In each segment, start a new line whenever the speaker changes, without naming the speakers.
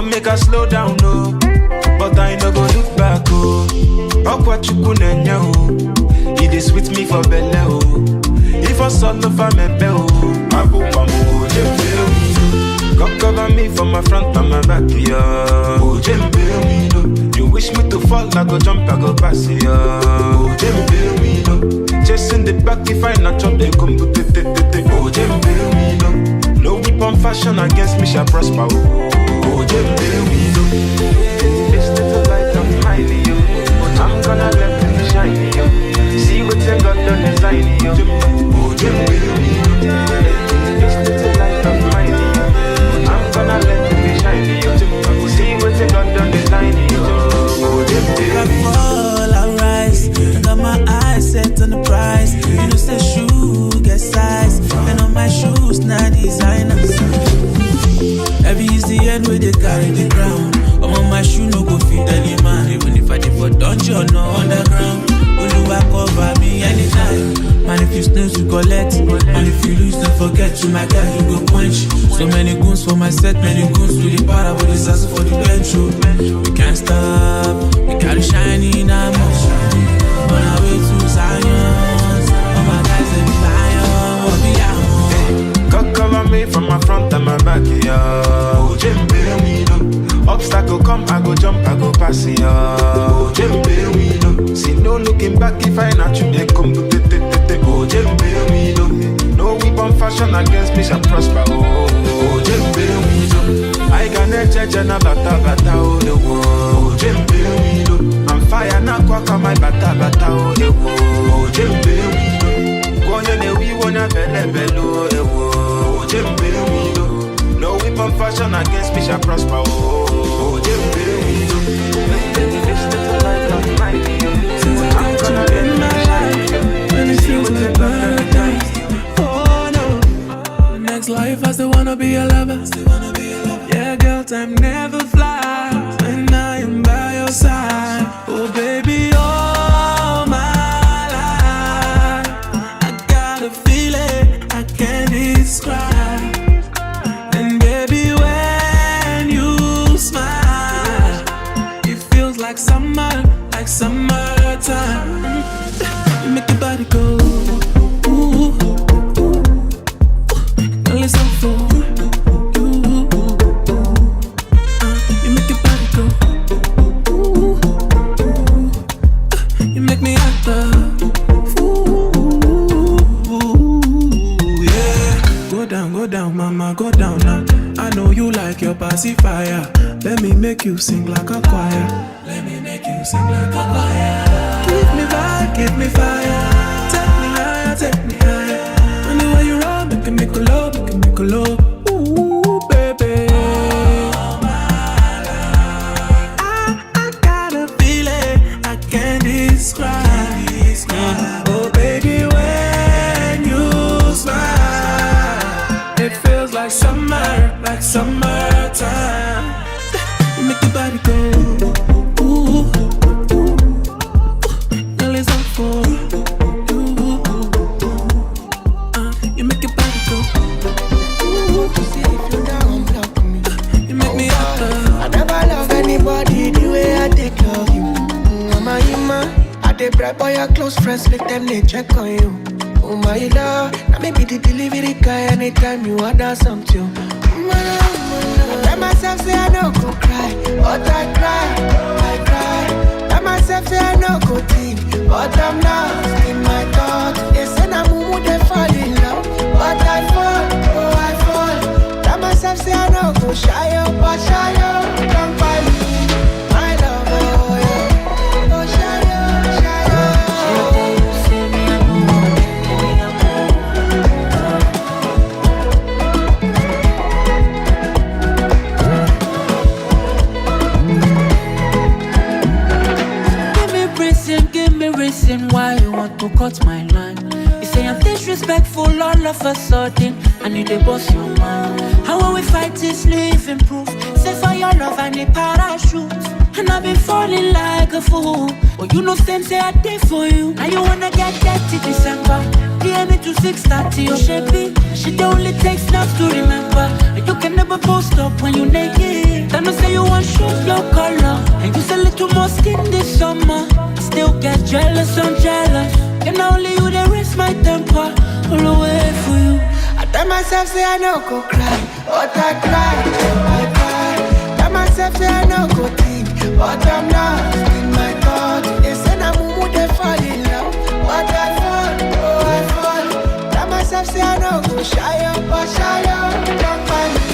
want make her slow down, no. But I no go look back, oh. Up what you couldn't know. It is with me for belly, oh. If I saw no for me, oh. I go from God cover me from my front and my back, yeah. Oh, Jembe, me, no. You wish me to fall, I go jump, I go pass, yeah. Oh, Jembe, me, no. Chasing the back, if I not jump, they come to te. Oh, Jembe, me, no. No weapon fashion against me shall prosper, oh, Jembe, me, no. This little light I'm hiding, yo. I'm gonna let it shine, yo. See what you got done design, yo. Oh, Jembe, me, no. This little light I'm hiding, yo. I'm gonna let it shine, yo. See what you got done design, yo. Oh, Jembe, me, no.
I fall, I rise. I got my eyes set on the prize. You know, say shoe get size. And on my shoes, not designers. Heavy is the end where they carry the crown. I'm on my shoe, no go feed any man. Even if I did for dungeon or underground. Oluwa cover me anytime. Man, if you snooze, you collect. And if you lose, don't forget you, my guy, you go quench. So many goons for my set, many goons to the para, but it's also for the bench. We can't stop, we gotta shine in our motion. On our way to Zion, all my guys, they be lion, what be out.
God cover me from my front and my back, yeah. Oh, Jembe, me, no. Obstacle come, I go jump, I go pass, yeah. Oh, Jembe, me, no. See no looking back if I not you, they come to te. Oh, Jembe, me, no. No weapon fashion against me shall prosper, oh, Jembe, me, no. I can judge and a bata, oh, the world. Oh, Jembe, me, no. I'm fire, now quack on my bata, oh, the world. Oh, Jembe, me, no. Go on, we wanna bello, the world. Oh, Jembe, me, no. No weapon fashion against me shall prosper, oh, Jembe, me, no. This little light of mine, I'm gonna let it shine.
When it feels like paradise. Oh no. Next life I still wanna be a lover. Yeah, girl, time never flies. And I am by your side. Oh baby, all my life I got a feeling I can't describe. And baby, when you smile, it feels like summertime. You make your body go. Ooh, girl, it's so full. You make your body go. Ooh, you make me act up. Yeah. Go down, mama, go down now. I know you like your pacifier. Let me make you sing like a choir. Let me make you sing like a choir. Give me vibe, give me fire. Take me higher. And the way you roll, make me go low, Ooh, baby. All my life. I got a feeling I can't describe. Oh, baby, when you smile, it feels like summertime. You make your body go. Ooh, girl, it's all for you. You make your body go. Ooh,
See if you down, block me.
you make me up.
I never love anybody the way I take love you. Mama, you man, I dey bribe by your close friends, make them they check on you. Oh my love, now me be the delivery guy anytime you order something. I tell myself say I no go cry, but I cry. Tell myself say I no go think, but I'm lost in my thoughts. They say na mumu they fall in love, but I fall. Tell myself say I no go shy up, but shy up, don't find me, my love, oh yeah. Oh shy up.
Give me reason why you want to cut my line. You say I'm disrespectful all of a sudden, and you dey boss your mind. How will we fight this living proof? Say for your love I need parachute, and I've been falling like a fool. But you know same say I did for you. Now you wanna get dirty December. DM me to 6:30 or shapey. She only takes snaps to remember. And you can never post up when you naked. Then I say you want shoes, no color, and use a little more skin this summer. Still get jealous, I'm jealous. And only you that raise my temper. All the way for you.
I tell myself say I no go cry, but I cry. Tell myself say I no go think, but I'm lost in my thoughts. They say na mumu they fall in love, but I fall, oh I fall. Tell myself say I no go shy up, but shy up. Don't find me,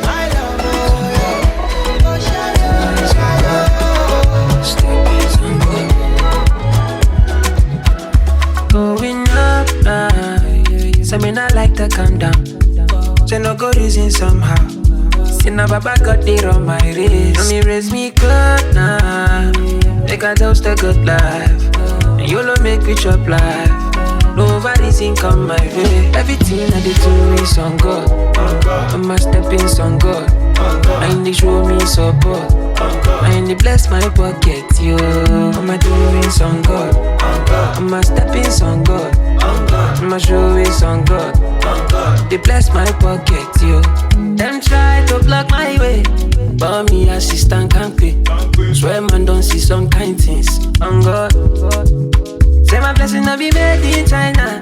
my love, oh yeah. Go shy up, shy up.
Going up, say me not like to come down. Say no go reason somehow. Say na baba got it on my wrist. Now me raise me good now. Make a toast a good life. And you'll make me chop life. No reason come my way. Everything I do is on God. I'ma step in on God. And they show me support. And they bless my pocket, yo. I'ma do it on God. I'ma step in on God. I'ma show it on God. They bless my pocket, yo. Them try to block my way, but me assistant can't pay. Swear man don't see some kind things on God. Say my blessing not be made in China.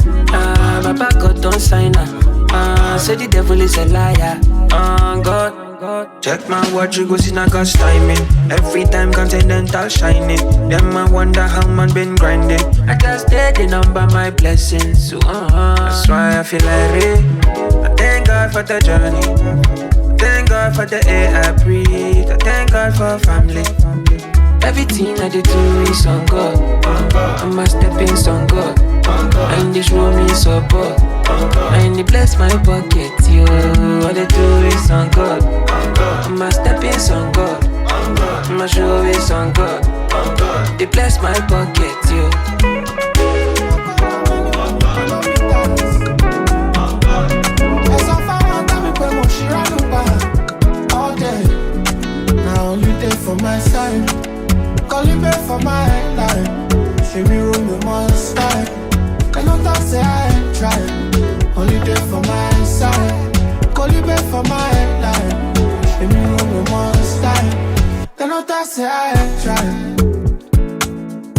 My back God don't sign her. Say the devil is a liar. God. Check my watch, you go see na God's timing. Every time continental shining. Them I wonder how man been grinding. I just did the number my blessings. So that's why I feel like it. I thank God for the journey. Thank God for the air I breathe. I thank God for family. Everything I do is on God. I'ma step in on God. And they show me support. And they bless my pocket, yo. All they do is on God. I'ma step in on God. I'ma show it on God. They bless my pocket, yo.
Now only day for my side. Calling back for my life. She be room with my style. And no time say I ain't trying. Only day for my side. Calling back for my life. She be room with my style. And no time say I ain't trying.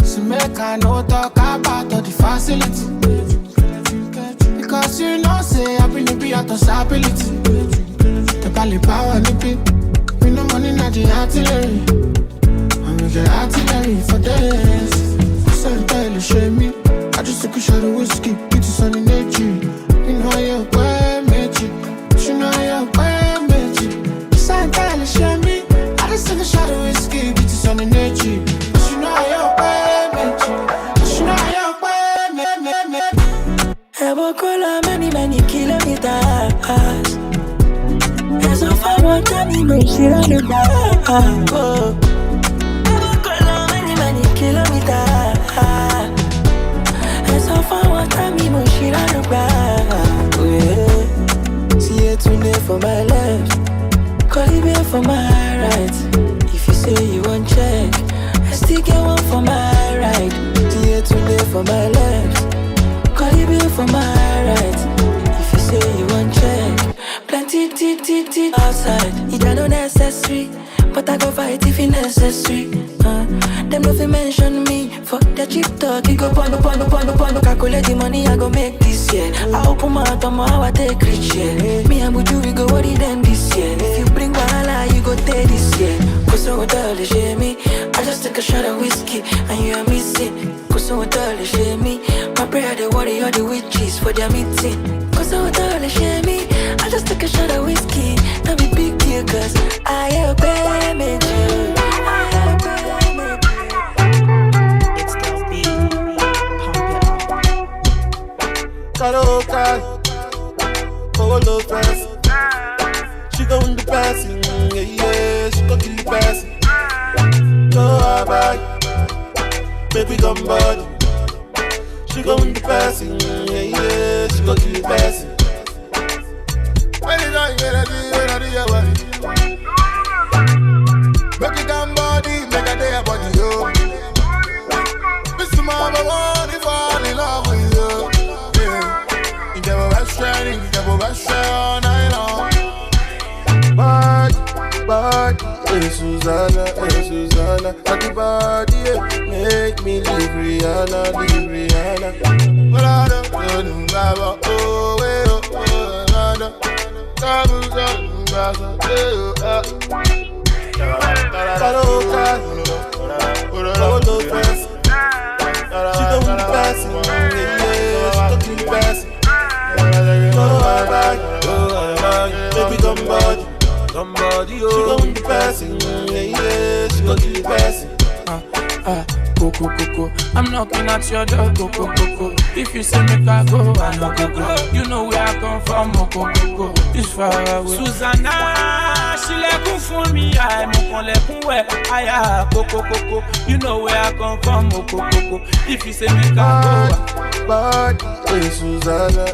So make I no talk about all the facility. Because you know say I bring the be out of stability. The valley power nippy. We no money not the artillery. And we get artillery for days. So tell you show me. I just took a shot of whiskey. It is on the nature. You know you're quite magic. You know you're quite magic. So tell you show me. I just took a shot of whiskey. It is on the nature. You know you're quite magic. You know you're quite magic.
I walk all many kilometers. There's so far one time you know she on the back. I walk all many kilometers. There's so far one time you know she on the back. See it today for my left, call it back for my right. If you say you want check, I still get one for my right. See it today for my left, call it back for my right. If you say you want check, plenty outside, it ain't no necessary. But I go fight if it necessary. Them no fi mention me. Fuck that cheap talk, you go pono. Calculate the money I go make this year. I open my mouth, how I take rich, yeah. Me and Buju, we go worry them this year. If you bring wahala, you go take this year. Cause so tell the shame me. I just take a shot of whiskey, and you are missing. Cause so tell the shame me. My prayer, they worry all the witches for their meeting. Cause so tell the shame me. I just took a shot of whiskey, not be big deal, cause I am payment you.
It's the beat, pump it up.
Karoka, Polo dress. She go in the passing, yeah, she go kill the passing. Go back, baby come body. She go in the passing, yeah, she go kill the passing. When you don't get it, when I do your body. Make it come body, make a day about you. Mr. Mama, want to fall in love with you. Yeah. You never best friend all night long. Bye. Susanna, at the body, make me leave Rihanna. But I don't know, Baba, oh, Nana, somebody, she gon' be passing, yeah, she gon' be passing.
Coco, I'm knocking at your door, Coco. If you say make I go, I no go. You know where I come from, Coco. This far away. Susanna, she let go for me, I'm on le aya, Coco. You know where I come from, Coco. If you say make I go,
body, Susanna,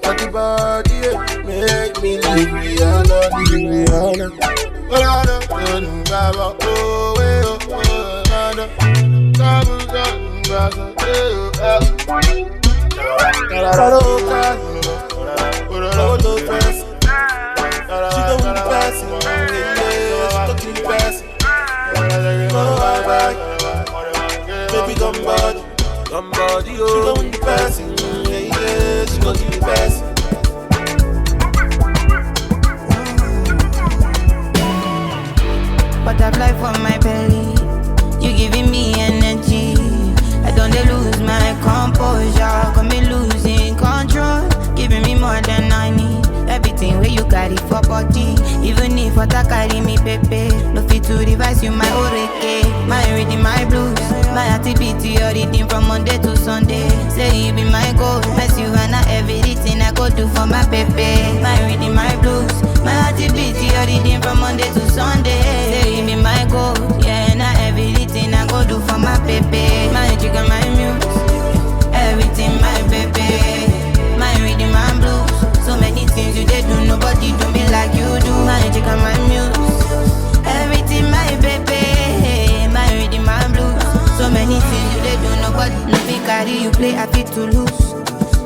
at the body, make me leave Rihanna. But I don't know, Baba, oh, Nana. Somebody, she gon' be passing, yeah, she gon' be passing.
Butterfly for my belly, you giving me energy. I don't lose my composure, got me losing control. Giving me more than I need. Everything where you carry for body. Even if what I carry me, pepe. No fit to revise you, my oreke. My reading, my blues. My activity, your reading from Monday to Sunday. Say you be my goal. Mess you and everything I go do for my pepe. My reading, my blues. My activity, your reading from Monday to Sunday. Say you be my goal. Yeah, and everything I go do for my pepe. My chicken, my muse. Everything, my pepe. My reading, my blues. So many things you did do, nobody do me like you do. My chicken, my muse. Everything, my pepe. My reading, my blues. So many things you did do, nobody no fit carry you play, I fit to lose.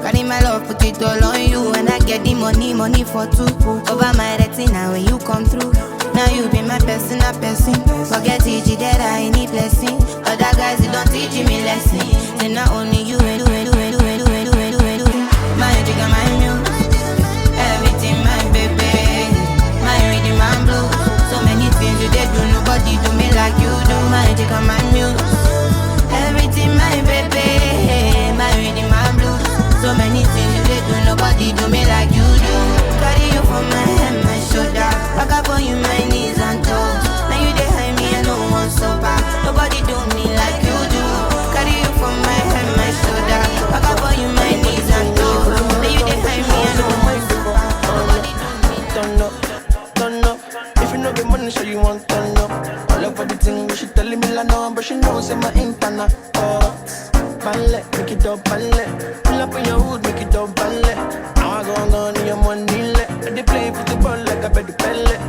Carry my love, put it all on you. And I get the money for two. Over my retina when you come through. Now you be my personal person. Forget it, that I need blessing. Other guys, they don't teach me lesson. Say not only you, my jigga, my muse. Everything, my baby. My reading, my blue. So many things you did do, nobody do me like you do. My jigga, my muse. Everything, my baby. My reading, my blue. So many things you did do, nobody do me like you do. Carry you for my head, my shoulder. Back up on you, my knees and toes. Now you dey hide me, I no one so bad. Nobody do me like you do. Carry you for my head, my shoulder. Back up on you, my knees and toes. Now you dey hide me, I no one so bad. Nobody do me.
Turn up. If you know the money, sure you want turn up. All over the thing, she telling me like no, but she knows in my internet. Ballet, make it up, ballet. Pull up in your hood, make it up, ballet. Now I go on your money, let. They play football like a bed pellet.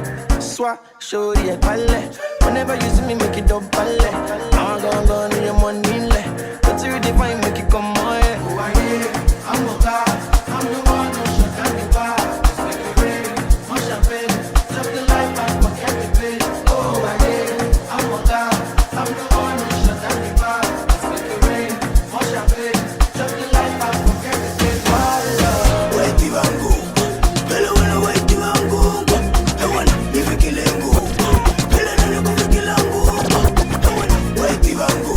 Swat, show the ballet. Whenever you see me, make it up, ballet. Now I go on your money, let. But you define, make it come on, yeah. Oh, yeah, I'm a god. I'm the one who shut down the bar. Let's make it rain, more champagne. Drop the life and forget the pain. Oh, yeah, I'm a god. I'm the one who shut down the bar. Let's make it rain, more champagne. Drop the life and forget the pain.
Wait, Ivango. Bello, when I wait, Ivango. I want if you kill him, go. Bello, when I go to kill him, go. I want wait, Ivango.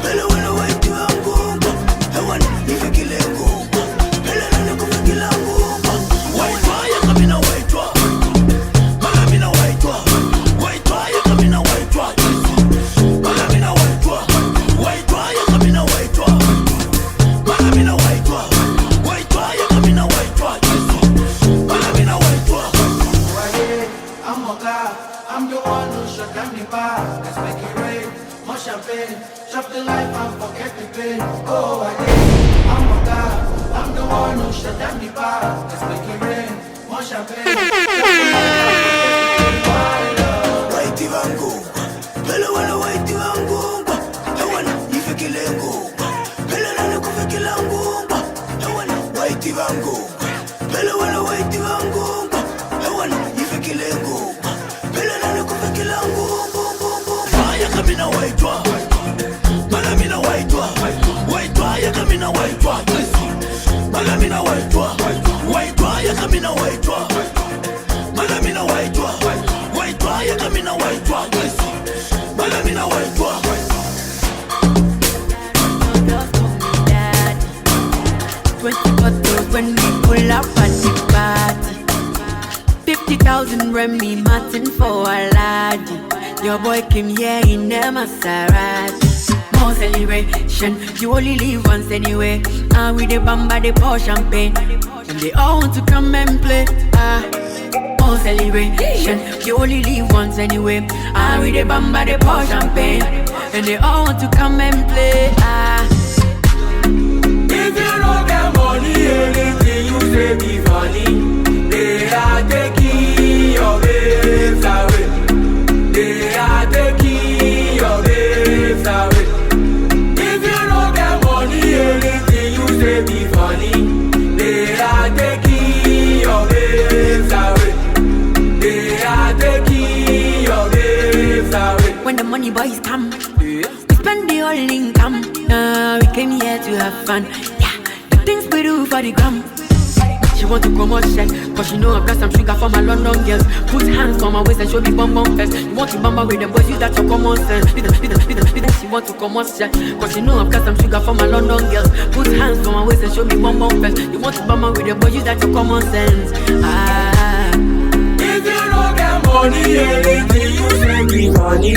Bello, when I wait, Ivango. I want if you kill him, go. Bello, when I go to kill him, go. White fire, come in a white rock. I'm in a white rock. White fire, come in a white rock. I'm in a white rock. White fire, come in a white rock. I'm in a white rock. White fire, come in a white rock. I'm in a white rock.
I'm a god, I'm the one who shut down the bar. Let's make it rain, more champagne. Drop the life and forget the pain. Oh, I'm a god, I'm the one who shut down the bar. Let's make it rain, more champagne.
White Ivango. Bello, when I white Ivango. I want if you kill him, go. Bello, when I go for kill him, go. I want white Ivango. Bello, when I white Ivango. I want if you kill him, go. Bello, when I go for Malamina white one, Malamina white one, white one, Yakamina white one, Malamina white one, white one, Yakamina white one, Malamina white one.
20 bottles when we pull up at the party. 50,000 Remy Martin for a laddie. Your boy came here in the Maserati. More celebration, you only live once anyway. And with the bamba, they pour champagne, and they all want to come and play. More celebration, you only live once anyway. And with the bamba, they pour champagne, and they all want to come and play.
If you don't get money, anything you say be funny. They are taking your babes away. They are taking your babes away. If you don't get money, anything you say be funny. They are taking your babes away. They are taking your babes away.
When the money boys come, we spend the whole income. We came here to have fun. Yeah, the things we do for the gram. She want to come out shit, cause she know I've got some sugar for my London girls. Put hands on my waist and show me bum bum first. You want to bamba with them boys, use that your common sense. She want to come out shit, cause she know I've got some sugar for my London girls. Put hands on my waist and show me bum bum first. You want to bamba with them boys, use that your common sense.
If you don't get money, anything you say be funny.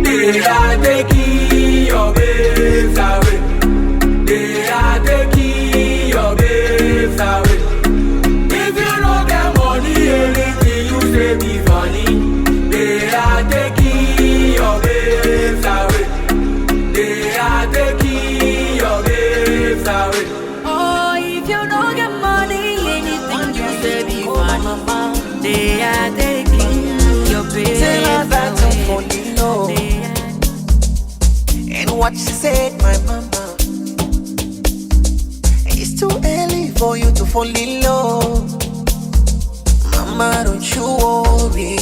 They are taking your babes away. They are taking your babes away. If you don't get money, anything you say be funny. They are taking your babes away. They are taking your babes away.
Oh, if you don't get money, anything you say be funny. They are taking your babes away.
And what she said, my mama, it's too early for you to fall in love. Mama, don't you worry,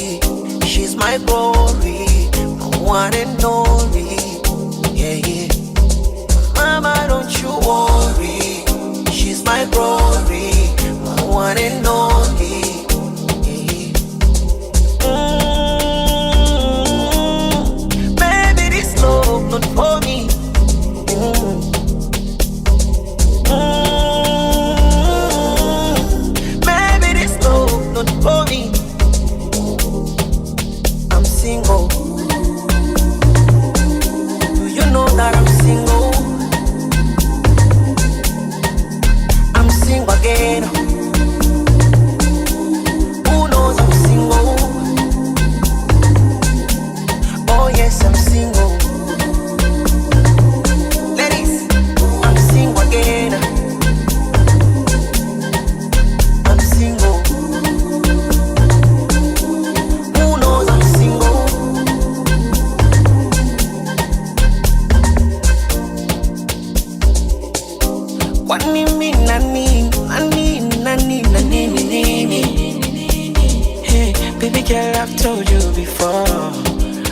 she's my glory, my one and only. Yeah, yeah. Mama, don't you worry, she's my glory, my one and only. Baby, this love not for me. Baby, this love not for me. I'm single. Do you know that I'm single? I'm single again. Who knows I'm single? Oh yes, I'm single. Ladies, I'm single again. I'm single. Who knows I'm single? What nini nani.
Hey, baby girl, I've told you before,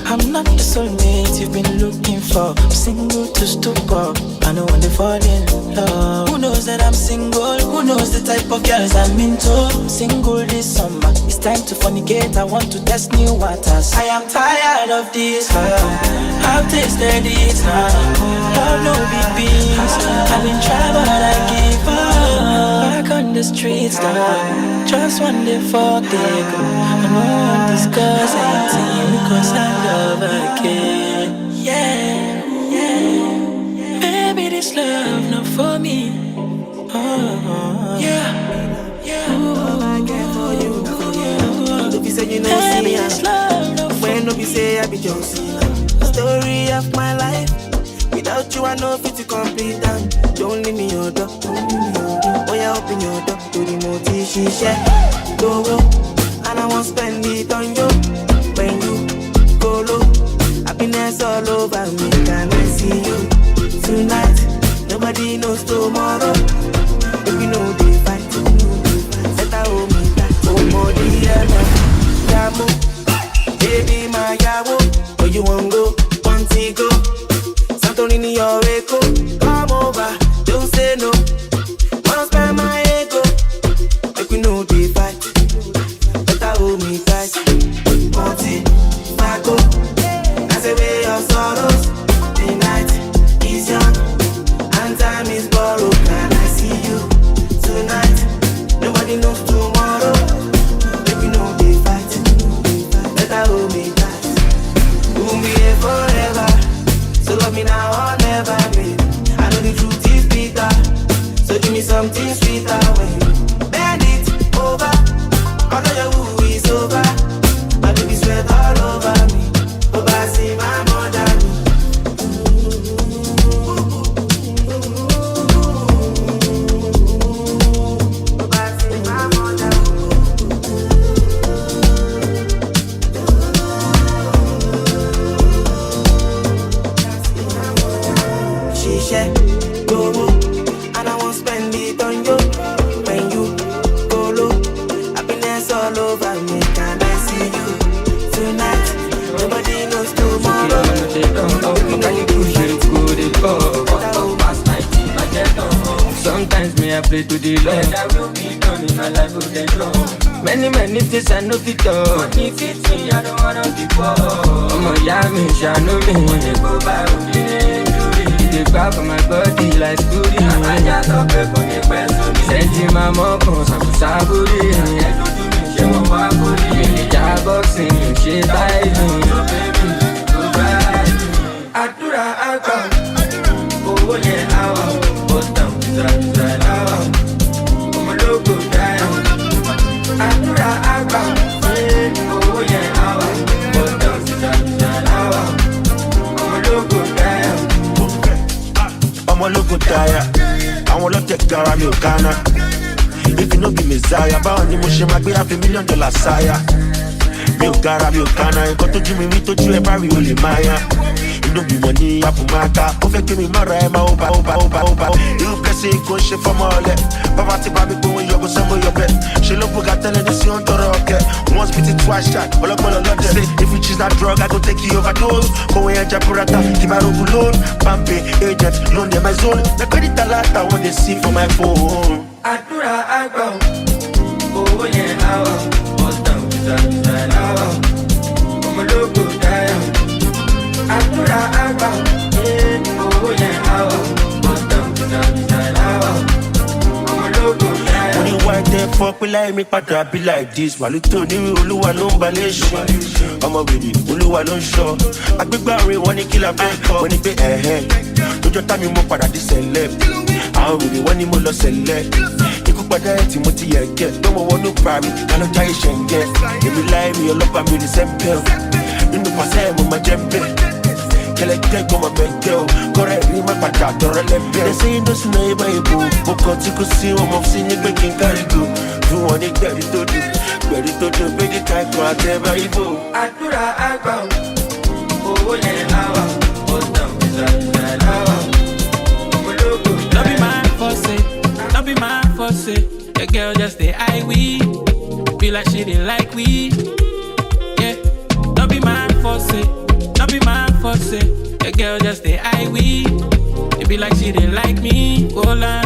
I'm not the soulmate you've been looking for. I'm single to stupor, I know when they fall in love. Who knows that I'm single? Who knows the type of girls I'm into? I'm single this summer, it's time to fornicate. I want to test new waters. I am tired of this love, I've tasted it now. Love no big beans, I've been trying but I give up. Back on the streets now, just one day fuck they go. I don't want to discuss anything because I love again. Yeah, yeah. Baby, this love not for me. Oh, yeah, yeah.
Don't be say you know see me. When don't be say I be Josie. The story of my life. Without you, I know fit to complete them. Don't leave me your door. Oh yeah, open your door to the multi she share. Go go, and I won't spend it on you. When you go low, happiness all over me. Can I see you tonight? Nobody knows tomorrow. If you know they fight, better hold me back. Oh more Yamu, baby my yawo. Where you want go? Want to go? Santorini or Echo? Come over, don't say me now or never, baby. I know the truth is bitter, so give me something sweeter when you bend it over. I know your woo is over. My baby sweat all over me. Over see my mother. And I won't spend it on you. When you go low, happiness all over me. Can I see you tonight? Nobody knows tomorrow.
Sometimes me I pray to the Lord. That will be done in my life with the Lord. Many things I know fit all. But if it's me, I don't wanna be poor. Oh my yummy, shall know me. They go by they grab for my body like Scooby. I just up for the person. Send my mom on some saburi. She won't walk with me. Yeah, boxing, she buy me. Go by me. Adura, I come. Oh, yeah, I want. But down, try now. I'm a local guy. Adura, I come. Oh, yeah, I want. But down, try now. I'm a local guy. I'm a local tire. I want to take care of your Ghana. If you know be Messiah, bound the motion might be $500,000 sire. Mi gara mi Ghana, you got to do me to do a barry only Maya. You don't be money, I put my car. Perfect me, Mara, over. You can see go shit from all that. Papa, baby, go when you go somewhere your bed. She look at telling the see on the rocket. Once beat it, twice shot. All up on a lot. Say, if you choose that drug, I go take you overdose. Go away and Japurata, keep my rope alone. Pampe, agent, loan them my zone. The credit a lot, I want to see for my phone. Adura, I go. Oh, yeah, I will. Bust down, try now. I'm a local guy. Adura, I go. Oh, yeah, I will. Bust down, try now. I'm a local guy. When you white there, fuck me like me, but I be like this. While you told me, Uluwa no balation. I'm a really, Uluwa no show. I be barry, one kill a bank. When you pay a head, don't you tell me more para this and left. I really want him to select. You could put that Timothy get. Don't want no parry, I don't try to get. If you lie, me, you'll look at me the same pill. You know, I say, I'm a jembe. Collect on my bed, girl. Correct me, my patat, or a left. They say, no, it's not a boo. But you could see what I'm seeing, making carry go. You want it, ready to do. Ready to do, baby, type, but never you go. I do that, I go. Oh, yeah, I will. What's down,
Don't be mad for say, don't be mad for say. The girl just stay eye we. Feel like she didn't like we. Yeah, don't be mad for say, don't be mad for say. The girl just stay eye we. It be like she didn't like me. Hold on,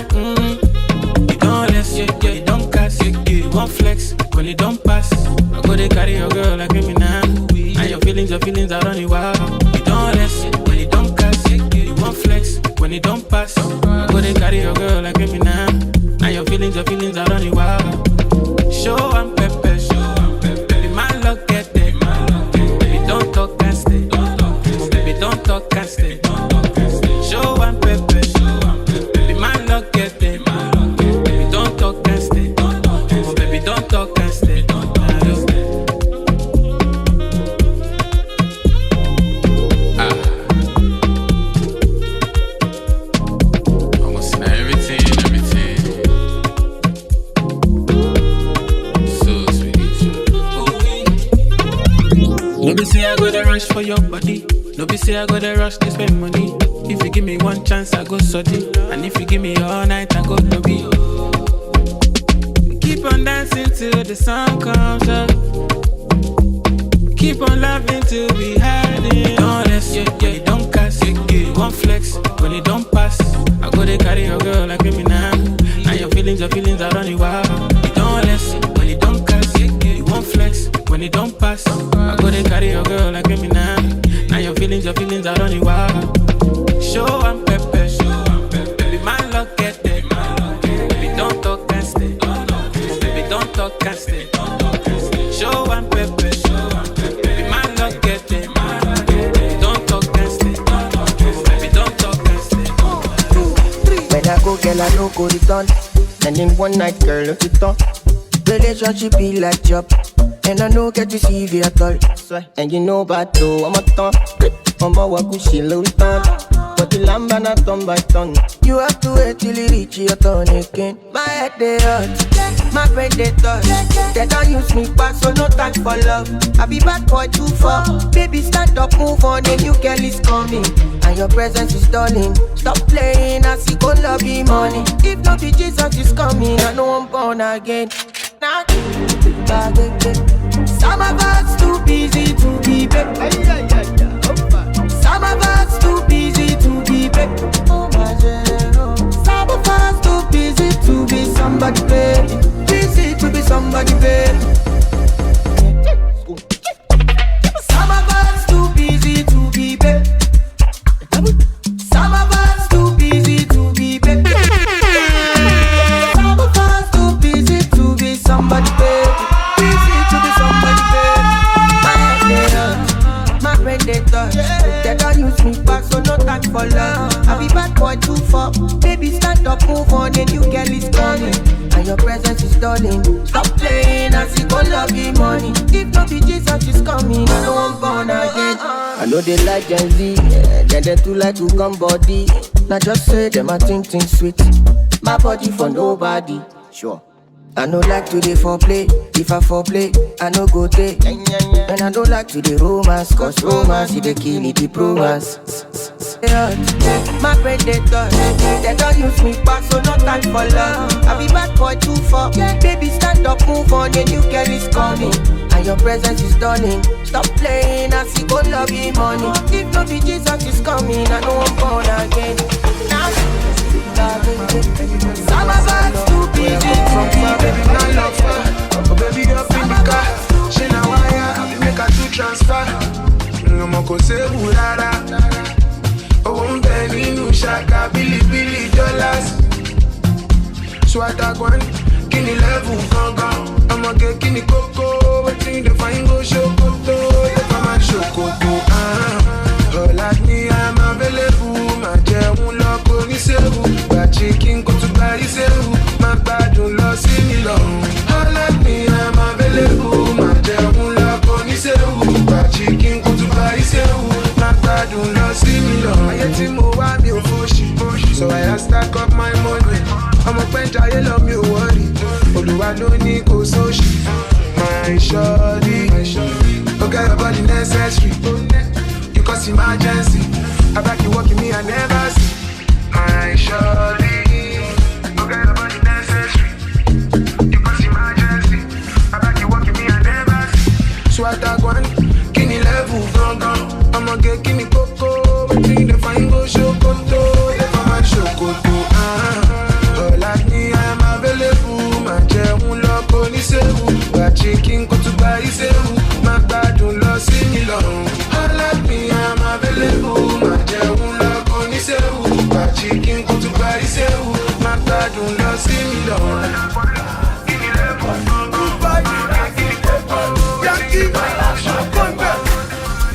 You don't less, yeah, you don't cast, you won't flex when you don't pass. I go to carry your girl like me now. And your feelings are running wild. You don't less, when you don't cast, you won't flex when you don't pass. I go to carry your girl like me now. And your feelings are running wild. Show and pepper, baby, my luck get there. Baby, don't talk and stay. Baby, don't talk and stay. Show and pepper, baby, my luck get there. Baby, don't talk and stay. Oh, baby, don't talk and stay. No be say I go to rush for your body. No be say I go to rush to spend money. If you give me one chance, I go soddy. And if you give me all night, I go lobby. Keep on dancing till the sun comes up. Keep on laughing till we had it. Don't less, yeah, don't cast. You won't flex when you don't pass. I go to carry your girl like me now. And your feelings are running wild. You don't less when you don't cast. You won't flex when you don't pass. I go to carry your girl like me now. And your feelings are running wild. Show and pepper, baby, my luck get there. Baby, don't talk and stay. Baby, don't talk and stay. Show and pepper, baby, my luck get there. Baby, don't talk and stay. Baby,
girl, I no go return. And in one night, girl, look it on. Relationship be like job, and I no get to see you at all. And you know about though, I'm a ton. I'm a wakushi low ton. But the lamb and a ton by ton. You have to wait till you reach your turn again. My head they hurt, my brain they touch. They don't use me back, so no time for love. I be bad boy too far. Baby, stand up, move on, a new girl is coming. And your presence is stunning. Stop playing, I see go love you money. If not be Jesus is coming, I know I'm born again. Now, some of us too busy to be back. Some of us too busy to be back. Some of us too busy to be somebody, baby. Busy to be somebody, baby. Some of us too busy to be back. Some of us too busy to be back. Some of us too busy to be somebody, baby. Busy to be somebody, baby. My brain they touch. They don't use me back, so no time for love. I be bad boy too far. Baby, stand up, move on, a new girl is coming. And your presence is stunning. Stop playing, I see go love you money. If not be Jesus is coming, I know I'm born again. I know they like Gen Z, then they too like to come body. Now just say them I think sweet. My body for nobody, sure. I no like to dey foreplay. If I foreplay, I no go take. And I don't like to dey romance, cause romance is the kill it, the romance. My brain they touch. They don't use me back, so no time for love. I be bad boy too far. Baby, stand up, move on, a new girl is coming. And your presence is stunning. Stop playing, I see go love you money. If not be Jesus is coming, I know I'm born again. Some of us too busy from my baby, not love her. Oh baby, up in the car. She na wire, make her to transfer. No more go say burara. Oh, I'm belly no shaka, billy dollars. Swata one, kini level gong. I'ma get kini coco, but in the fine go show koto. If I'm a show koto, all like me, I'm available. My jẹun lọ kò ní sẹ́wù. Gba chicken kò tún gba ìsẹ́wù. Má gbádùn lọ sí mi lọ́rùn. All like me, I'm available. My jẹun lọ kò ní sẹ́wù. Gba chicken kò tún gba ìsẹ́wù. Má gbádùn lọ sí mi lọ́rùn. Ayé tí mo wá mi ò fòṣì. So I stack up my money. Ọmọ pẹ́ńjà ayé lọ mi ò wọ́rì. Olúwa ló ní kò sóṣì. My shorty, okay, your body necessary. You cause emergency. I back you walking me, I never see. My shorty, okay, your body necessary. You cause emergency. I back you walking me, I never see. So I tag one, kini level gong. I'ma get kini coco, between the fine go show koto. If I'm a show koto, all like me, I'm available. My jẹun lọ kò ní sẹ́wù. Gba chicken kò tún gba ìsẹ́wù. Má gbádùn lọ sí mi lọ́rùn. All like me, I'm available. My jẹun lọ kò ní sẹ́wù. Gba chicken kò tún gba ìsẹ́wù. Má gbádùn lọ sí mi lọ́rùn.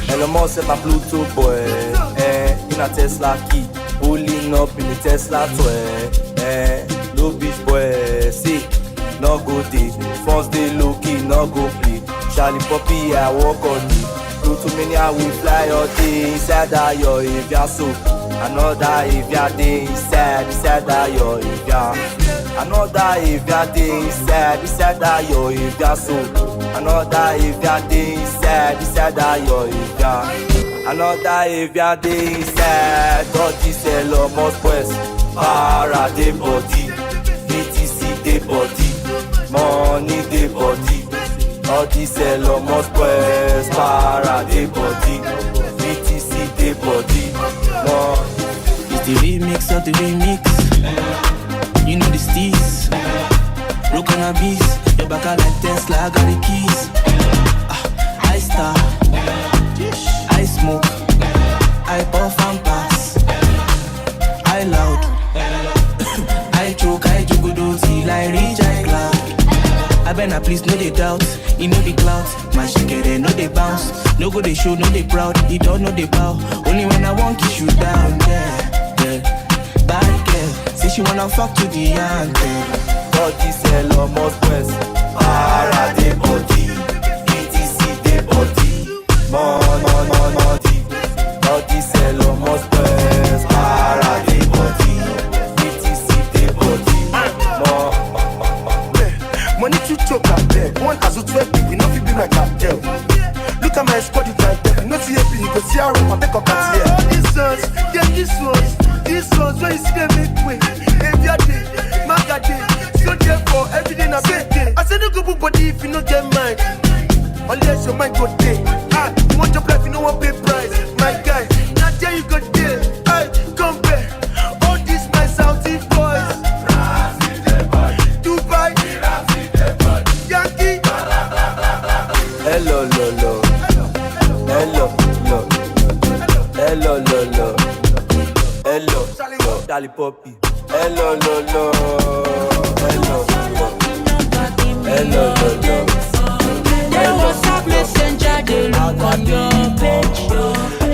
Elon Musk set a Bluetooth boy, in a Tesla key, pulling up in the Tesla toy, no bitch boy, see, no go day, first day low key, no go play, Charlie Poppy, I walk on it, do too many, I will fly all day, inside that yo, if you're so, another if you're day, inside that yo, if you're, another if you're day, inside that yo, if you're so, another if you're day, inside that yo, if you're, another if you're day, inside, all this Elon Musk boys, para de body, BTC de body, money de body, all this Elon Musk boys, para de body, BTC de body, money.
It's the remix of the remix. You know the steez. Rock on a beast. Your back are like Tesla, I got the keys. I star, I smoke, I puff and pass, I loud, I choke, I jugudo till I reach I cloud. I better please no they doubt, you know the clout. My shikere no they bounce, no go they show, no they proud. He don't know they bow, only when I want kiss you down, yeah. Bad girl,
Say she wanna fuck to the anthem.
Body sell almost press. Para de body, BTC de body. Money. Body sell almost press. Para de body, BTC de body.
Money to choke up there. One has a 12 people, no fit be my cartel. Look at my squad, you can't tell. No see a you go see how I take up that here. This ones, when you see them make way. Every day, maga day. So therefore, every day na big day. I say no go put body if you no get mind. Unless your mind go day. You want your life, you no want pay price. My guy, now there you go there. Come back. All these my Saudi boys. Dubai, Yankee.
Hello. Charlie Poppy. Hello.
There was a messenger, they look on your page.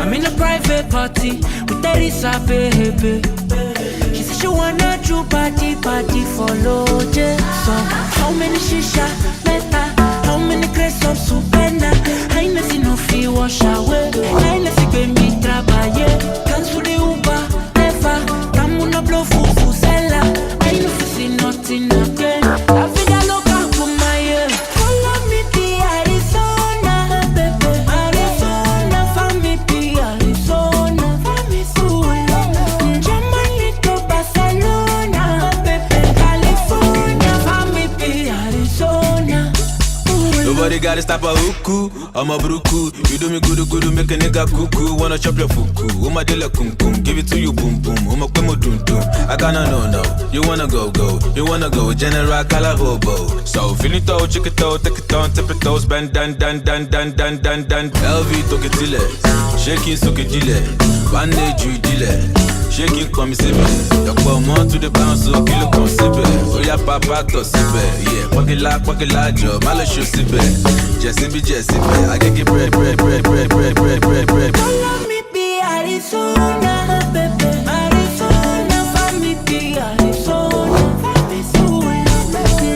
I'm in a private party with Teresa, baby. She said she wanna do party for Lode. So, how many shisha, meta? How many crates of supena? I ain't seen no fee wash away. I ain't seen baby trabaye. Cancel the Uber, never. Come on, blow fufu sella. I ain't see nothing again. La vida loca for my head. Follow me to Arizona, baby. Arizona, family to Arizona. Family Sula. Germany to Barcelona, baby. California, family to Arizona.
Nobody gotta stop a hooku, I'm a bruku. You do me good, make a nigga cuckoo. Wanna chop your fuku, my dilla kum kum. Give it to you, boom boom, my quemo dum dum. I gotta no. You wanna go, you wanna go. General Calabobo. So finito, chick it out, take it on, tip it toes, bend, dan. LV took it till it. Shaking, soak it, dile. Bandage, you dile. Shaking, come see me. You come on to the bounce, so kill it, come see me. Oh, yeah, papa, to see me. Yeah, pocket la, job, I'll show see me. Jesse be, I can get bread.
Follow me to Arizona, baby. Arizona, family to Arizona. Family Sula.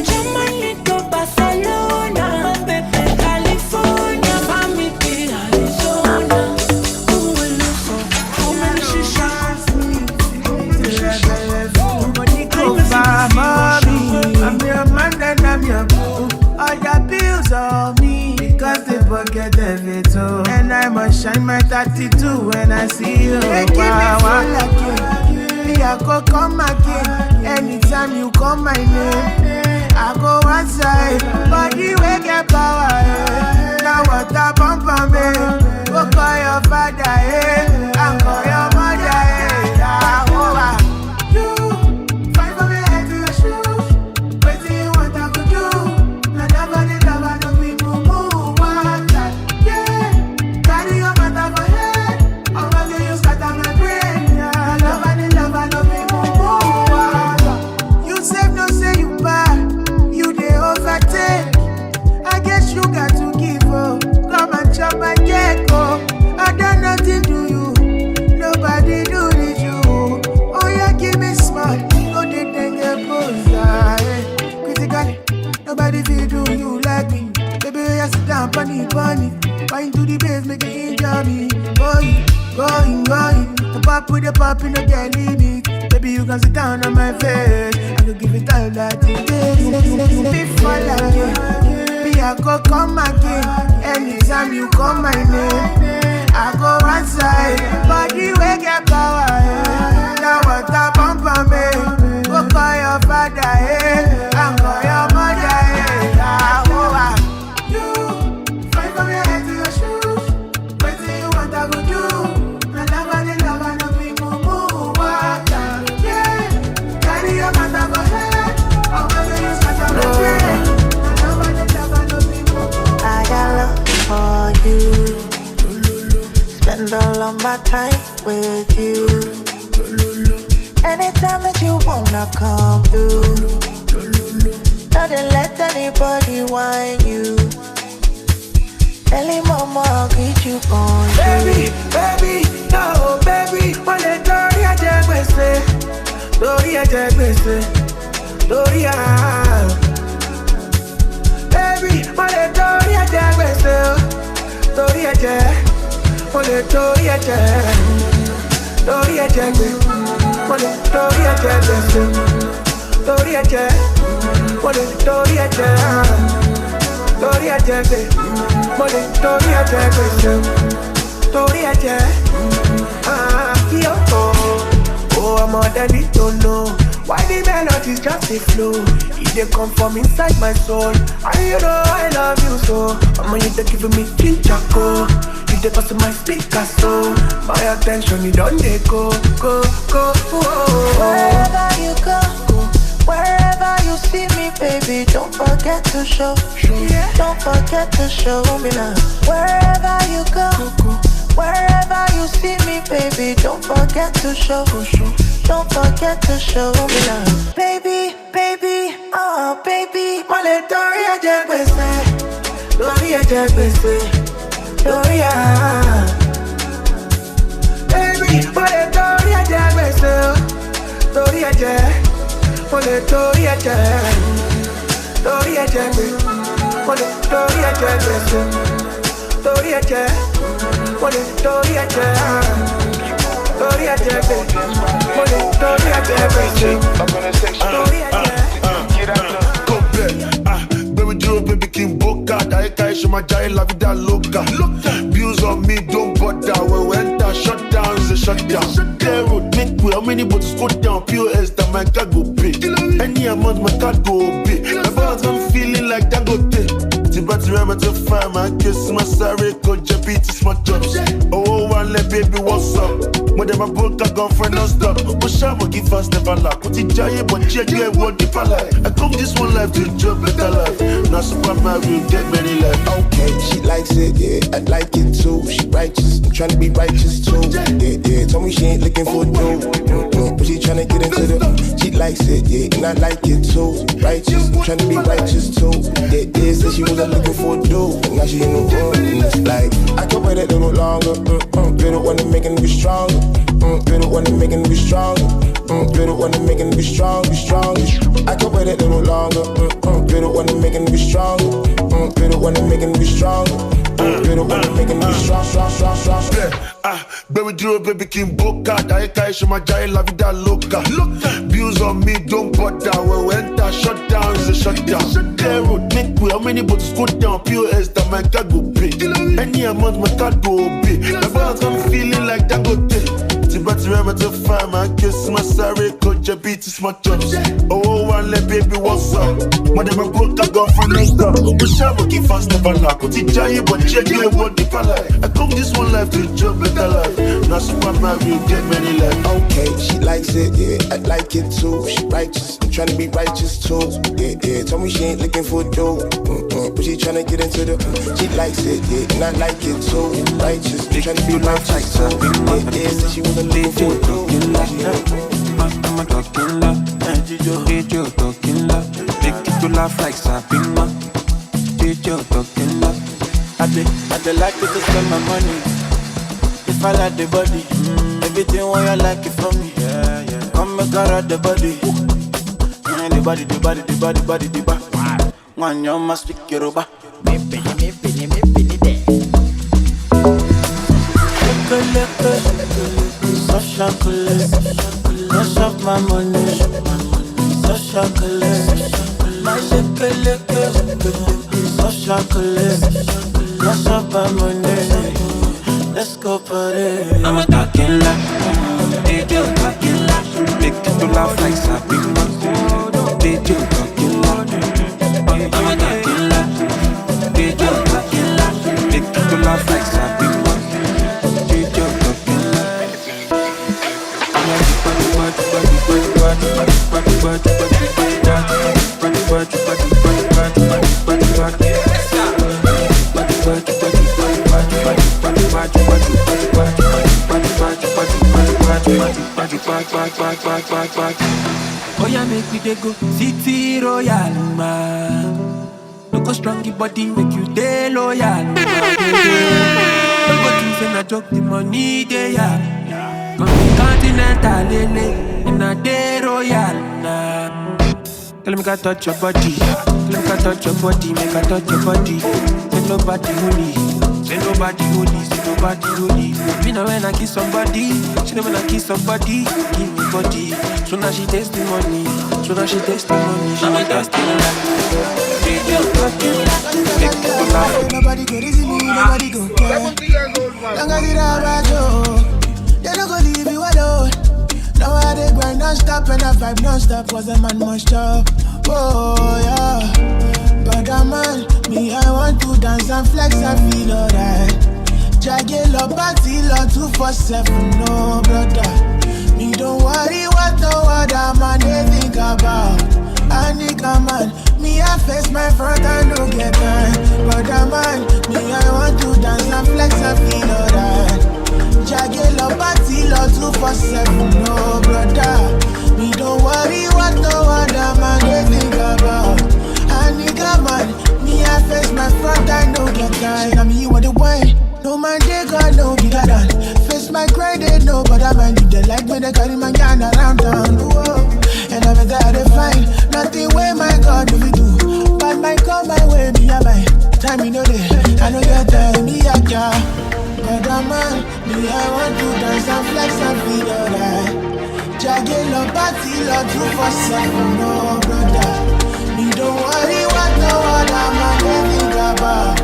Germany to Barcelona, baby. California, family to Arizona. How many shishas?
Nobody go far, mommy. I'm your man and I'm your boo. All your bills on me, because they forget everything. And I must shine my 32 when I see you. Hey, give me full again. Me, I go come again. Anytime you call my name, I go one side. Body will get power, eh. Now what a bump on me. Go call your father, eh. And call your mother, eh. You fight for me head to your shoes. Wait till you want I could do. Nobody feel do you like me. Baby, I sit down, bunny. Wine to the base, make it injure me. Going. The pop with the pop in the girl limit. Baby, you can sit down on my face. I could give it all that it is. Before like it, me I go come again. Anytime you call my name, I go one side. Body will get power, eh. Now what a bump on me. Go call your father, eh. And call your mother, eh. You fight from your head to your shoes. Wait till you want I go do. And love, no be moo. Yeah, carry your mother for head. I'll mother you start on the brain. And love, no be moo.
I got love for you. Spend all of my time with you. Anytime that you wanna come through, don't let anybody whine you. Early mama, I'll get you on. Baby, no, baby. One day, Dory, I just
ẹ̀jẹ̀ gbèsè lórí baby, mo lè torí ẹ̀jẹ̀ gbèsè torí ẹ̀jẹ̀, mo lè torí ẹ̀jẹ̀ gbèsè, mo lè torí ẹ̀jẹ̀ gbèsè torí ẹ̀jẹ̀, mo lè torí ẹ̀jẹ̀ gbèsè, mo lè torí ẹ̀jẹ̀ gbèsè torí ẹ̀jẹ̀. Oh, I'm all that need to know why the melodies just a flow. It they come from inside my soul, and you know I love you so. I'm you they giving me chinchako. You they pass my speaker so my attention you don't they go.
Wherever you go, wherever you see me, baby, don't forget to show. Don't forget to show me love. Wherever you go, wherever you see me, baby, don't forget to show. Don't forget to show me love. Baby, baby, oh baby,
mo lè torí ẹ̀jẹ̀ gbèsè lórí ẹ̀jẹ̀ gbèsè lórí baby, mo lè torí ẹ̀jẹ̀ gbèsè lórí ẹ̀jẹ̀, mo lè torí ẹ̀jẹ̀ gbèsè, mo lè torí ẹ̀jẹ̀ gbèsè lórí ẹ̀jẹ̀, mo lè torí ẹ̀jẹ̀ gbèsè, mo lè torí ẹ̀jẹ̀ gbèsè lórí ẹ̀jẹ̀.
Baby, do baby, King Boca. Die, show my giant, la vida loca. Views on me, don't bother. When we enter, shut down, is a shutdown. Clear road, make way. How many bottles go down? POS, that my car go pay. Any amount, my car go pay. My balance, I'm feeling like that go take. But remember to find my kiss, my sorry, coach, beat is my jobs. Oh, one let baby, what's up? More than my book, I gone for non stop. But Shama give us never lack. What it giant, but check your one deep alive. I come this one life to enjoy better life. Now, super Mario, get many life.
Okay, she likes it, yeah, I like it too. She righteous, I'm trying to be righteous too. Yeah, told me she ain't looking for dough. But she trying to get into the. She likes it, yeah, and I like it too. Righteous, I'm trying to be righteous too. Yeah, said she wasn't looking for dough. Now she in the room, and it's like I can wait a little longer. You're the one that making me stronger. You're the one that making me stronger. You're the one that making me stronger. I can wait a little longer. You're the one that making me stronger. You're the one that making me stronger. You're the one that making me strong.
Baby, do baby, King Boca. Die, show my giant, la vida loca. Views on me, don't bother. When we enter, shut down, is a shutdown. Clear road, make way. How many bottles go down? POS, that my car go pay. Any amount, my car go pay. My balance, I'm feeling like that go take. But remember to find my kiss, my sorry, coach, beat is my jobs. Oh, one let baby, what's up? More than my book, I gone for non stop. But Shama give us never lack. What it giant, but check your one deep alive. I come this one life to enjoy better life. Now Super Mario, get many life.
Okay, she likes it, yeah, I like it too. She righteous, I'm trying to be righteous too. Yeah, told me she ain't looking for dough. But she trying to get into the. She likes it, yeah, and I like it too. Righteous, I'm trying to be righteous too. Yeah, said she wasn't looking for dough.
I'm a talking love, DJ talking love. Make it to laugh like Sabina. DJ talking love. I like it to spend my money. If I like the body, everything what you like it from me. Come make her out the body. The body. One you must speak Yoruba. Me penny there. So chocolate, rush up my money. So chocolate, my chocolate. So chocolate, rush up my money. Let's go party. I'm a talking la, DJ talking la. Make it to laugh like Sabina. DJ talking la, I'm a talking la. DJ talking la. Make it to laugh like Sabina. Oh yeah, make me dey go City Royal, man. No go strong your body, make you dey loyal, man. No go think say na joke, the money dey ya. Come be continental, lele. in a day royal. Tell me I touch your body. Tell me I touch your body. Make I touch your body. Say nobody holy. Say nobody holy. Say nobody holy. Me know when I kiss somebody. She know when I kiss somebody. Give me body. So now she taste the money. So now she taste the money. She may taste the
Nobody go easy me. Nobody go care. Don't go get out of Joe. They don't go leave you alone. Now I dey grind non-stop and I vibe non-stop. Cause a man must chop. Oh yeah. But a man, me I want to dance and flex and feel alright. Jagged up party lot 247, no brother. Me don't worry what the other man they think about. I nigga man, me I face my front and don't get time. But a man, me I want to dance and flex and feel alright. Jagged up party lot 247, no brother. Me don't worry what the other man they think about. I nigga man, me I face my front and don't get time. I mean you want the wine, no man they got no bigger than. Face my grind they know, but I man you they like me they carry my gun around town. Whoa. And I'm there find nothing where my God do we do. But my come my way, me a my time you know they. I know your time, me a car. But a man, me I want to dance and flex and feel alright. Jagged love party lot 247, no brother. Me don't worry what the other man they think about.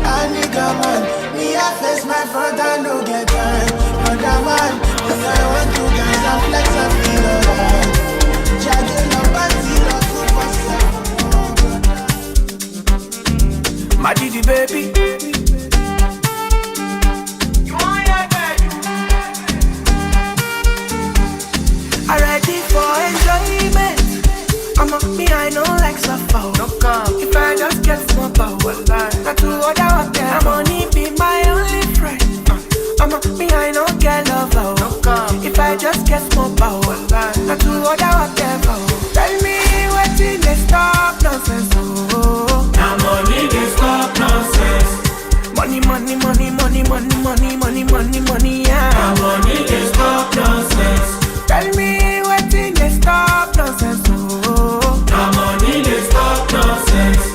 I nigga man, me I face my front and don't get time. But a man, me I want to dance and flex and feel alright. Jagged love party lot 247, no brother.
My Didi baby.
I'm ready for enjoyment. I'm up me, I know like suffer. If I just get small power, not to order out there. I'm only be my only friend. I'm up me, I know get love. If I just get small power, not to order out there. Tell me what in they stop nonsense.
Now money they stop nonsense.
Money, money, money, money, money, money, money, money, money, yeah.
Now money they stop nonsense.
Tell me what in they stop nonsense.
Now money they stop nonsense.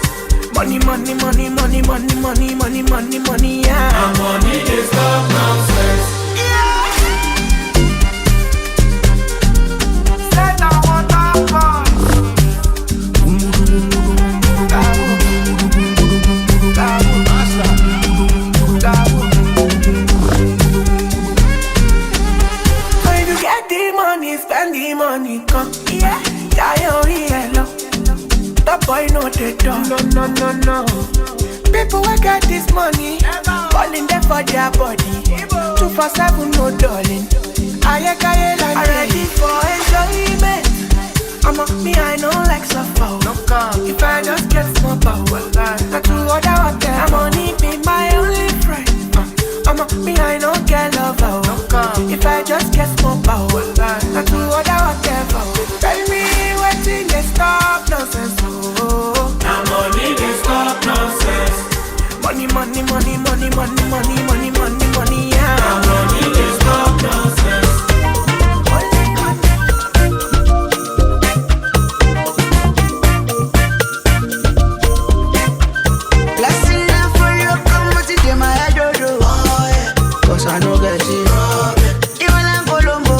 Money, money, money, money, money, money, money, money, money, yeah.
Now money they stop nonsense.
Say now what I when you get the money, spend the money, come, yeah. Die hello. That boy know they don't. No. People will get this money, falling there for their body. 247, no darling. I ready for enjoyment. I'm up me, I know like suffer. If I just get small power, not to order out there. I'm only be my only friend. I'm up me, I know get love. If I just get small power, not to order out there. Tell me what in they stop nonsense.
Now money they stop nonsense.
Money, money, money, money, money, money, money, money, money, yeah.
Now money they stop nonsense.
Blessing them for you, come with it in my head, oh yeah. Cause I know get it. Even in Colombo,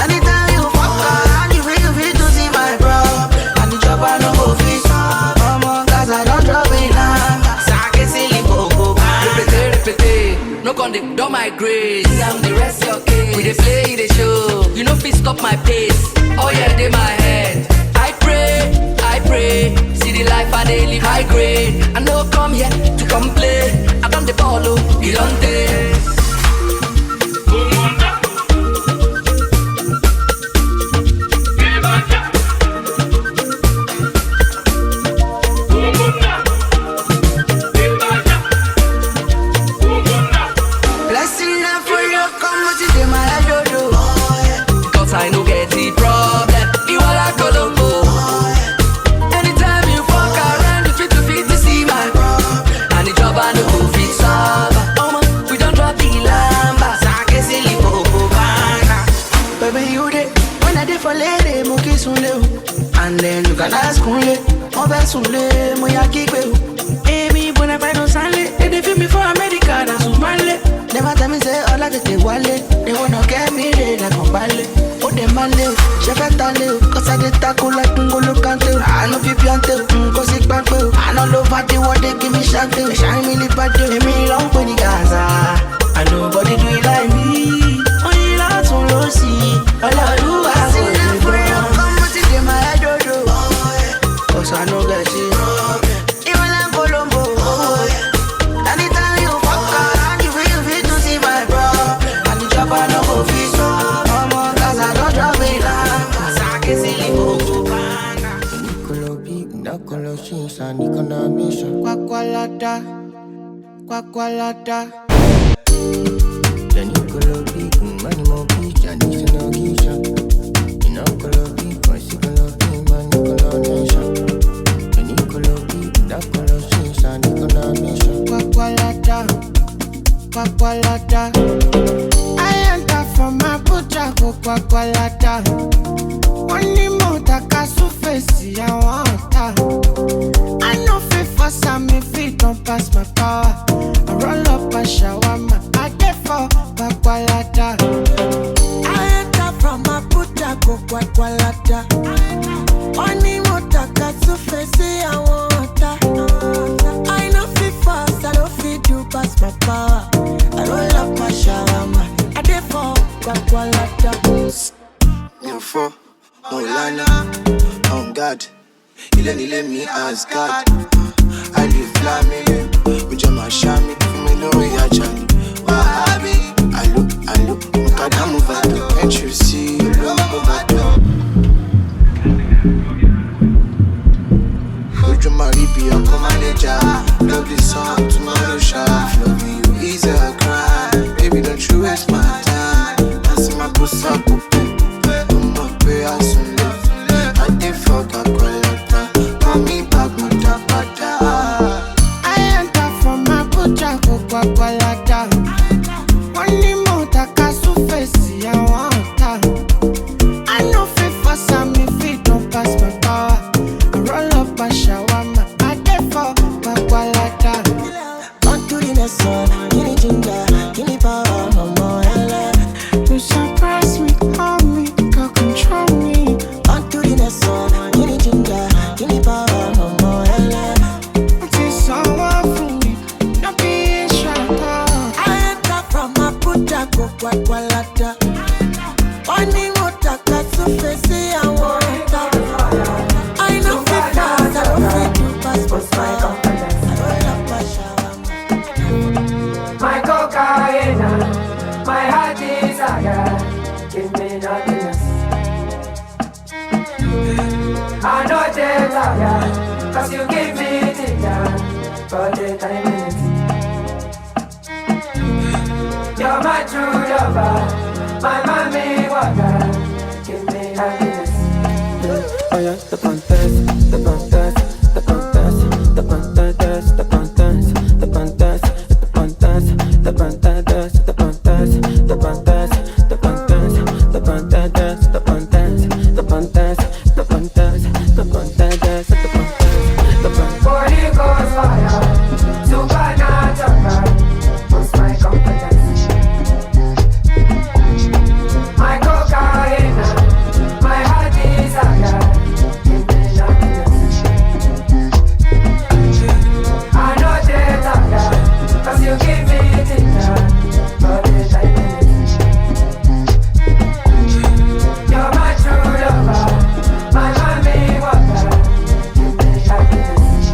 anytime you fuck around, you feel to see my problem. And the job I know go fit. Come on, guys, I don't drop it now. Sake silly boko.
Repete, no con dey don my grace. I'm the rest your case. We dey play the show, you know fit stop my pace. Oh yeah, dey my head. I pray, see the life I dey live high grade. I no come here to complain. I done the ball, you don't take.
Blessing them for you, come with it in my head, oh yeah.
Cause I no get the problem. You all like Colombo. Anytime you fuck around, you fit to see my problem. And the job I no go fit solve. Oh man, we don't
That's cool, mon bel soulé, mon yaki kweo. Amy, when I find on Sunday, they feel me for America, that's who my leg. Never tell me say all I get the wallet. They wanna get me there like a ballet. Oh, they malé, j'ai fait taler, cause I did tackle like Ngolo Kante. I know people piante, cause it's back, I know love at the world, they give me shante. Shine me lip at the me long for the Gaza. And nobody do it like me. Only lots on low see. All I do, I see them for you. Come on, sit in my head, cause I know that shit. Even like Colombo, anytime you fuck around, you feel to see my bro. And the job I know go fit so. Come on, cause I don't drop it down. Cause I can see you go bang.
Nicolo big, Nicolo shins, and Nicolo mission.
Quacqualata, quacqualata.
The Nicolo big, money more beach, and it's no gisha. Nicolo big, Nicolo big, man, Nicolo nation. The Nicolo big, Nicolo shins, and Nicolo mission.
Quacqualata, quacqualata. I enter from my butcher, go quacqualata. One more takasu face, I want her. I know fit for some, if it don't pass my power. I roll up a shawarma, I get for quacqualata. I enter from my butcher, go quacqualata. One more takasu face, I want her. I know fit fast, I don't fit to pass my power. I roll up a shawarma, I get for quacqualata.
Info, Molana, on God. Il let me ask God. I live flaming, Ujama Shami, Fumino Yachani. Wahabi, I look, Mukadamu Vato, can't you see? Ujama Ribi, I'm manager. Love this song, tomorrow sharp. Loving you is a crime. Baby, don't you waste my time. I see my pussy up. I did fuck up, call me back,
I enter from my butcher, go quacqualata. One more takasu face, I want her. I know fit for some, if it don't pass my power. I roll up a shawarma, I get for quacqualata.
On to the next one, give me ginger, give me power, no more hella.
You surprise me, hold me, can't control me.
On to the next one, give me ginger, give me power, no more hella.
It's someone for me, don't be a shaka. I enter from my butcher, go quacqualata. One more takasu face, I want her. I know fit fast, I don't fit to pass my power. I roll up a shawarma.
My cocaine, my heart desire, give me nothing else. I know they tired, cause you give me ginger for the time minutes. You're my true lover, my mommy water, give me happiness. Oh yeah, the pantas, the pantas, the pantas, the pantas, the pantas, the pantas, the pantas, the pantas, the pantas, the pantas, the pantas, the pantas, the pantas, the pantas, the pantas, the pantas, the pantas. Holy Ghost fire, supernatural, what's my confidence? My cocaine, my heart desire, give me happiness. I know they tired, cause you give me ginger for the time minutes. You're my true lover, my mommy water, give me happiness.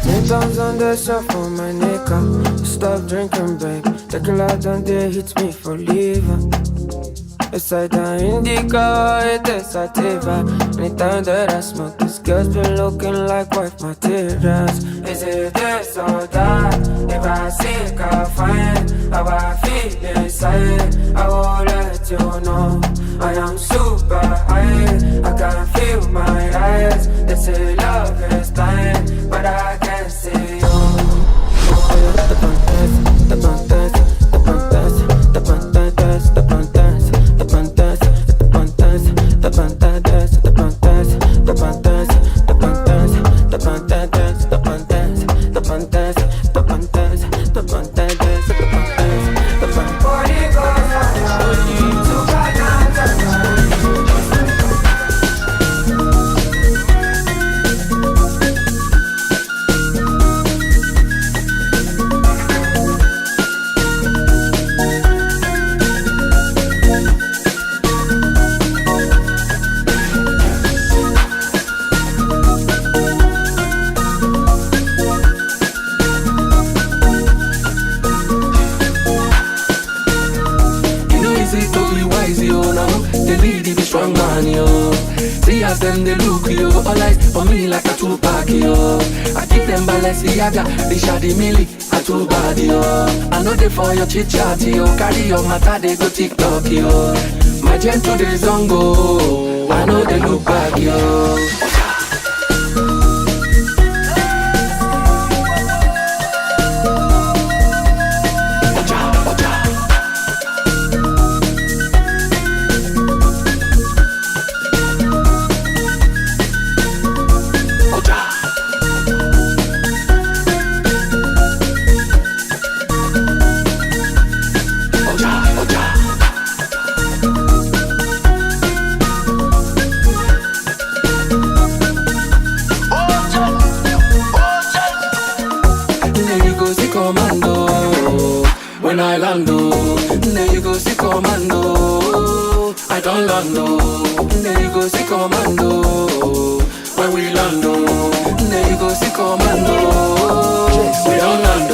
10 pounds on the sofa for my neck up. Stop drinking, babe. Tequila don't they hit me for leaving. It's like the indica, it is sativa. Anytime that I smoke, this girl's been looking like wife materials. Is it this or that? If I seek, I find how I feel inside. I will let you know I am super high. I can feel my eyes. They say love is blind, but I can't see you. The pantas, the pantas, the pantas, the pantas, the pantas, the pantas, the pantas, the pantas, the pantas, the
wise, yo. Now they lead the strong man, yo. See as them they look, yo. All eyes for me like a Tupac, yo. I keep them Balenciaga, they shady milli, a too bad, yo. I know they for your chit chat, yo. Carry your matter, they go TikTok, yo. My gentle days on go, I know they look back, yo. When I land, then you go see commando. I don't land, then you go see commando. When we land, then you go see commando. We don't land.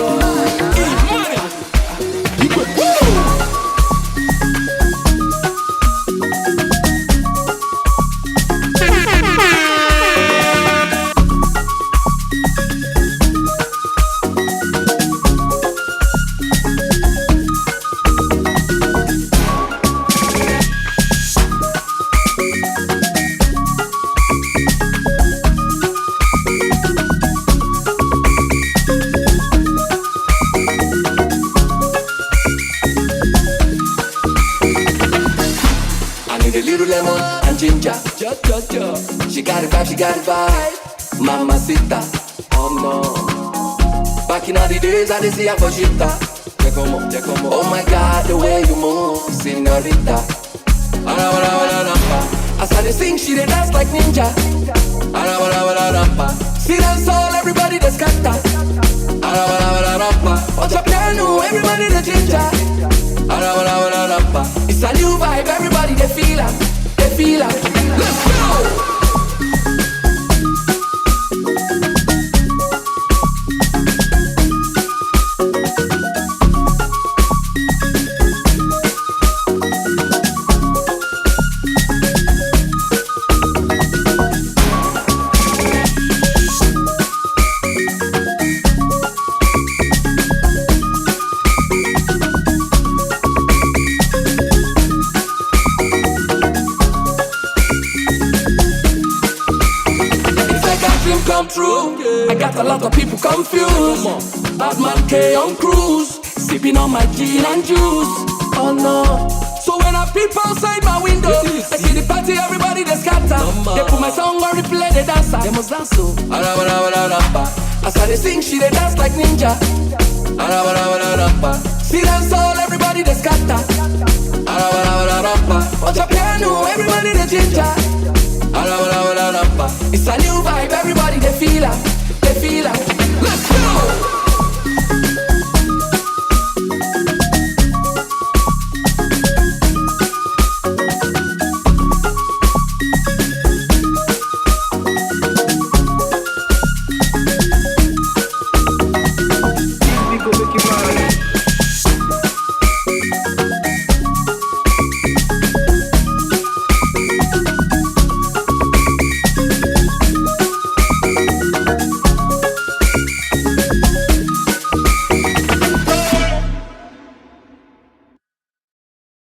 She got it vibe, she got it vibe. Mamacita, oh no. Back in all the days, I didn't see her for shita. Oh my God, the way you move, señorita. As I sing, she dey dance like ninja. See that soul, everybody dey scatter. Watch your piano, everybody dey ginger. It's a new vibe, everybody dey feel her. Let's go! Come true. I got a lot of people confused. Badman K on cruise, sipping on my gin and juice. Oh no. So when I peep outside my window, I see the party, everybody they scatter. They put my song on replay, they dance. They must dance so. As I they sing, she they dance like ninja. See that soul, everybody they scatter. Watch your piano, everybody they ginger. It's a new vibe, everybody they feel her.